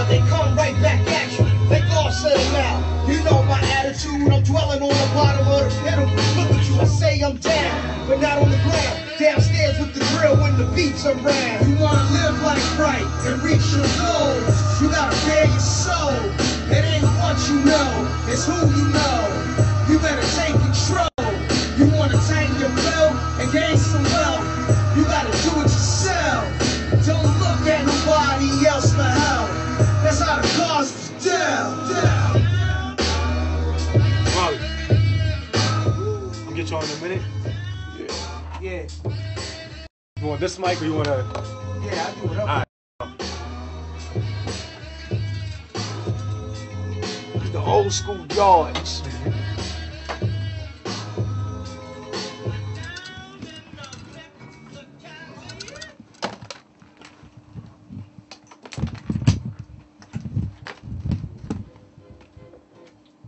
they come right back at you. They God sent them out. You know my attitude, I'm dwelling on the bottom of the pedal. Look at you, I say I'm down, but not on the ground. Downstairs with the grill when the beats around. You wanna live life right and reach your goals. You gotta bear your soul. It ain't what you know, it's who you know. You better take control. You wanna tank your bill and gain some wealth. You gotta do it yourself. Don't look at nobody else for help. That's how the cause was dealt. Molly, I'll get you on in a minute. Yeah. You want this mic or you want to? Yeah, I do it up. All right. The old school yards.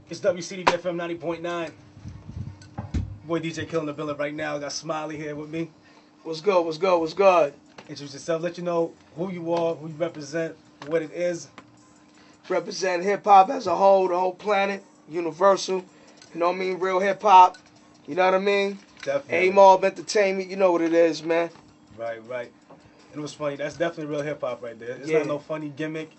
It's WCDB FM 90.9. Boy DJ killing the building right now. Got Smiley here with me. What's good? What's good? What's good? Introduce yourself. Let you know who you are, who you represent, what it is. Represent hip hop as a whole, the whole planet, universal. You know what I mean? Real hip hop. You know what I mean? Definitely. A-Mob Entertainment. You know what it is, man. Right, right. And it was funny. That's definitely real hip hop right there. It's Yeah. not no funny gimmick.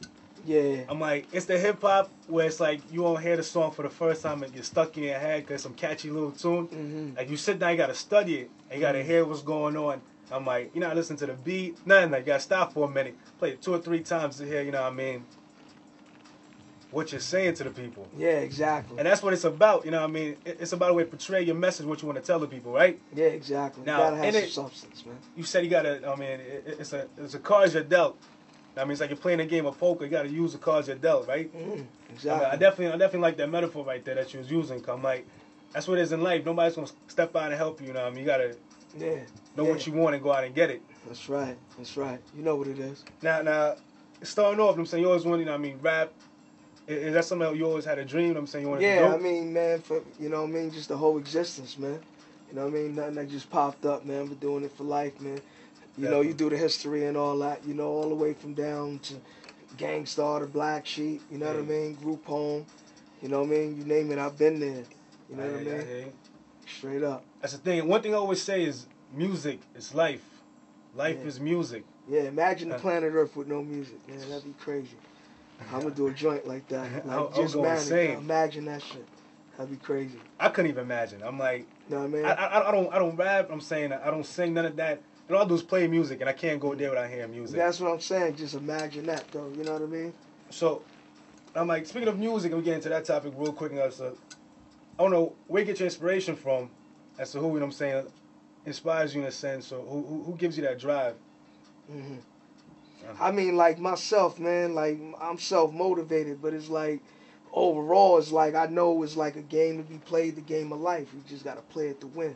Yeah. I'm like, it's the hip hop where it's like you won't hear the song for the first time and get stuck in your head because some catchy little tune. Mm-hmm. Like you sit down, you gotta study it and you gotta hear what's going on. I'm like, you're not listening to the beat, nothing. Like you gotta stop for a minute, play it 2 or 3 times to hear, you know what I mean, what you're saying to the people. Yeah, exactly. And that's what it's about, you know what I mean. It's about a way to portray your message, what you want to tell the people, right? Yeah, exactly. Now, you gotta have in some it- substance, man. You said you gotta, I mean, it's a cards you're dealt. I mean, it's like you're playing a game of poker. You got to use the cards you're dealt, right? Exactly. I definitely like that metaphor right there that you was using. I'm like, that's what it is in life. Nobody's gonna step out and help you. You know what I mean? You gotta know what you want and go out and get it. That's right. That's right. You know what it is. Now, starting off, I'm saying you always wanted, you know what I mean, rap. Is that something that you always had a dream? I'm saying you wanted to do? Yeah, I mean, man, for you know what I mean, just the whole existence, man. You know what I mean? Nothing that just popped up, man. We're doing it for life, man. You know, you do the history and all that, you know, all the way from down to Gangstar, the Black Sheep, you know what I mean? Group Home, you know what I mean? You name it, I've been there. You know what I mean? Straight up. That's the thing. One thing I always say is music is life. Life is music. Yeah, imagine the planet Earth with no music, man. That'd be crazy. I'm gonna do a joint like that. Like, just imagine that shit. That'd be crazy. I couldn't even imagine. I'm like, you know what I mean? I don't rap. I'm saying I don't sing none of that. And all I do is play music, and I can't go there without hearing music. That's what I'm saying. Just imagine that, though. You know what I mean? So, I'm like, speaking of music, we get into that topic real quick. So, I don't know where you get your inspiration from, as to who, you know what I'm saying, inspires you in a sense. So, who gives you that drive? I mean, like myself, man. Like I'm self-motivated, but it's like overall, it's like I know it's like a game to be played, the game of life. You just gotta play it to win.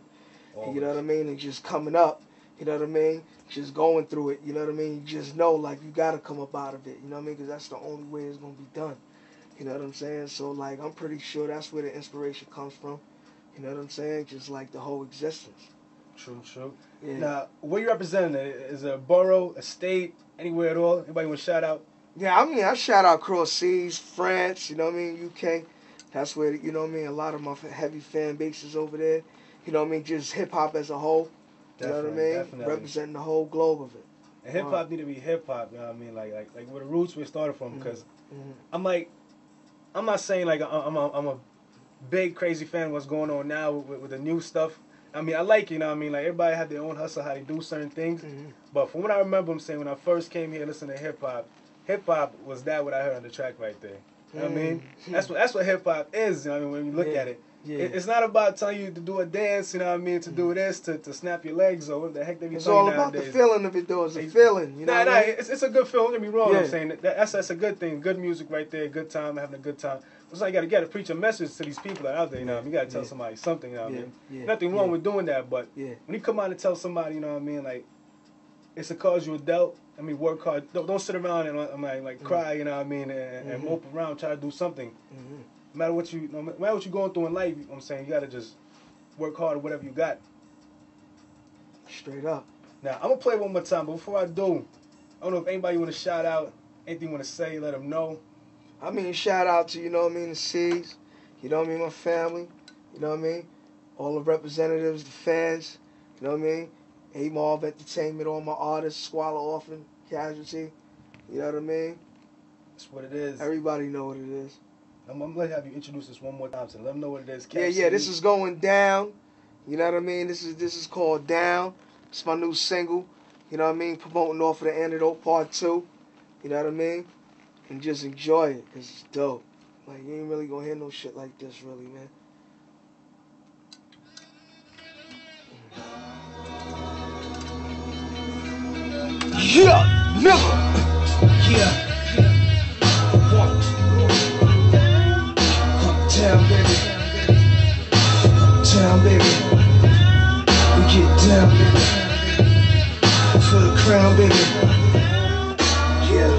You know what I mean? And just coming up. You know what I mean? Just going through it, you know what I mean? You just know, like, you got to come up out of it, you know what I mean? Because that's the only way it's going to be done. You know what I'm saying? So, like, I'm pretty sure that's where the inspiration comes from. You know what I'm saying? Just, like, the whole existence. True, true. Yeah. Now, where you representing? Is it a borough, a state, anywhere at all? Anybody want to shout out? Yeah, I mean, I shout out cross seas, France, you know what I mean? UK. That's where, you know what I mean? A lot of my heavy fan base is over there. You know what I mean? Just hip-hop as a whole. You know what I mean? Definitely. Representing the whole globe of it. And hip hop need to be hip hop. You know what I mean? Like where the roots we started from. Because I'm not saying like I'm a big crazy fan of what's going on now with the new stuff. I mean, I like, you know what I mean? Like everybody have their own hustle, how they do certain things. But from what I remember, I'm saying when I first came here listening to hip hop was that what I heard on the track right there. You know what I mean? That's what hip hop is. You know what I mean? When you look at it. Yeah. It's not about telling you to do a dance, you know what I mean, to do this, to snap your legs or what the heck they be telling you nowadays. It's all about the feeling of it, though. It's a feeling, you know what I mean? It's a good feeling, don't get me wrong. I'm saying that's a good thing. Good music right there, good time, having a good time. It's like you got to preach a message to these people that are out there, you know what I mean? You got to tell somebody something, you know what I mean? Nothing wrong with doing that, but when you come out and tell somebody, you know what I mean, like, it's a cause you were dealt. I mean, work hard. Don't sit around and like cry, you know what I mean, and mope around, try to do something. No matter what you're going through in life, you know what I'm saying, you got to just work hard at whatever you got. Straight up. Now, I'm going to play one more time, but before I do, I don't know if anybody want to shout out Anything you want to say, let them know. I mean, shout out to, you know what I mean, the C's, you know what I mean, my family, you know what I mean, all the representatives, the fans, you know what I mean, A-Marv Entertainment, all my artists, Squalor Orphan, Casualty, you know what I mean? That's what it is. Everybody know what it is. I'm going to have you introduce this one more time, so let them know what it is. Yeah, this is going down, you know what I mean, this is called Down, it's my new single, you know what I mean, promoting off of the Antidote Part 2, you know what I mean? And just enjoy it, because it's dope. Like, you ain't really gonna hear no shit like this, really, man. Yeah, nigga! Yeah. Uptown, baby. Uptown, baby. We get down, baby. For the crown, baby. Yeah.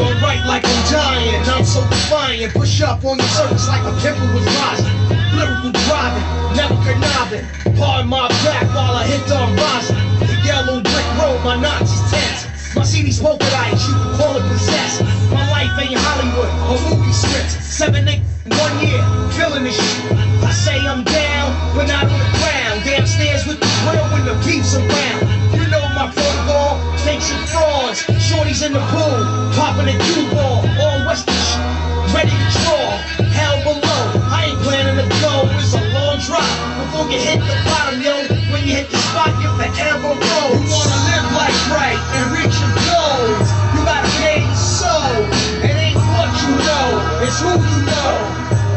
Alright, like I'm dying, I'm so defiant. Push up on the surface like a pimple was rising. Lyrical driving, never conniving. Hard my back while I hit the horizon. The yellow brick road, my Nazis tense. My CD's polka dots, you can call it possessed. My life ain't Hollywood or movie scripts. 7, 8, 1 year, feeling this shit. I say I'm down, but not on the ground. Downstairs with the grill when the beef's around. You know my protocol, fakes and frauds. Shorties in the pool, popping a cue ball. All western shit, ready to draw. Hell below, I ain't planning to go. It's a long drop before you hit the bottom, yo. When you hit the spot, you're forever roll. You wanna live life right and reach your goals. You gotta pay your soul. It ain't what you know, it's who you know.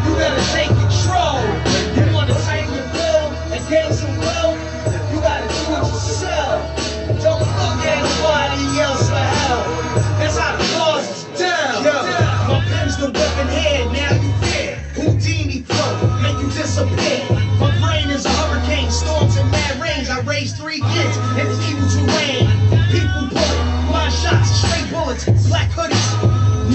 You gotta take control. You wanna take your bill and gain some wealth. You gotta do it yourself. Don't look at nobody else for help. That's how the cause is down. My pen's the weapon hand, now you fear. Houdini flow, make you disappear. My brain is a hurricane, storms and mad rains. I raised 3 kids in the evil terrain. People bullet, blind shots, straight bullets, black hoodies.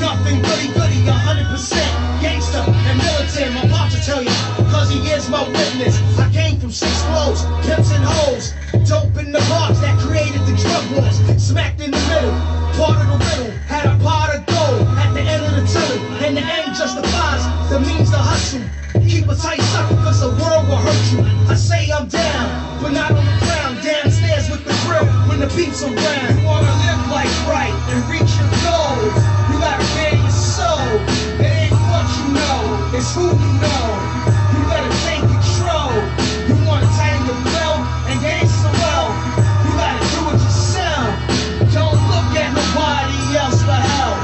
Nothing goody, 100% gangster and militant. My pop to tell you, cause he is my witness. I came from 6 flows, pimps and hoes. Dope in the box that created the drug wars. Smacked in the middle, part of the riddle. Had a pot of gold at the end of the tunnel. And the end justifies the means to hustle. Keep a tight sucker cause the world will hurt you. I say I'm down, but not on the ground. Downstairs with the grill when the beats around. You wanna live life right and reach your goals. You gotta bear your soul. It ain't what you know, it's who you know. You better take control. You wanna tighten your belt and gain some wealth. You gotta do it yourself. Don't look at nobody else for help.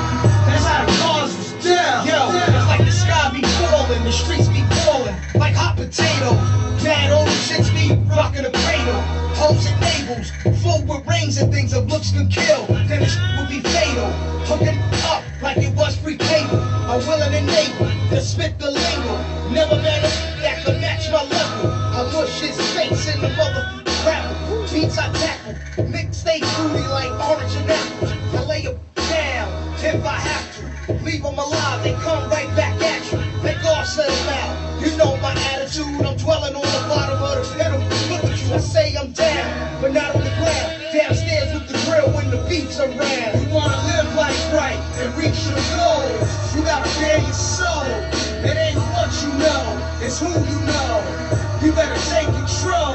That's how the cause was down. Yo, it's like the sky be falling, the streets be falling like hot potato. Bad old chicks be rocking a cradle. Hoes and navels, full with rings and things of looks can kill. Then the shit will be fatal. Hooking up like it was free cable. I'm willing and able to spit the lingo. Never met a that could match my level. I mush his face in the motherfucking rapper. Beats I tackle, mixtape fruity like orange and apples. I lay him down if I have to. Leave them alive, they come right back at you. They God set them out. You know my attitude, I'm dwelling on the bottom of the pit. Look at you, I say I'm down, but not on the ground. Downstairs with the grill when the beats around. You wanna live life right and reach your goals. You gotta bear your soul. It ain't what you know, it's who you know. You better take control.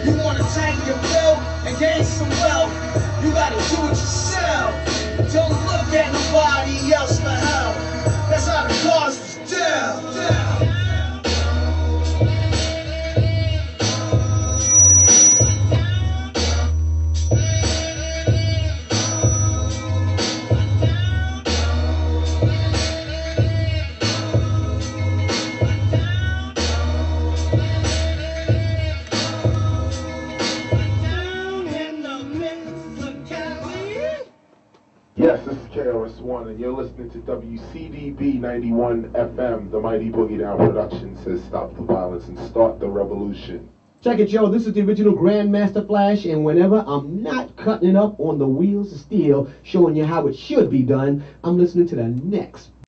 You wanna tighten your belt and gain some wealth. You gotta do it yourself. Don't look at nobody else for help. That's how the cause was down. Yes, this is KRS-One, and you're listening to WCDB 91 FM. The Mighty Boogie Down Production says stop the violence and start the revolution. Check it, yo. This is the original Grandmaster Flash, and whenever I'm not cutting it up on the wheels of steel, showing you how it should be done, I'm listening to the next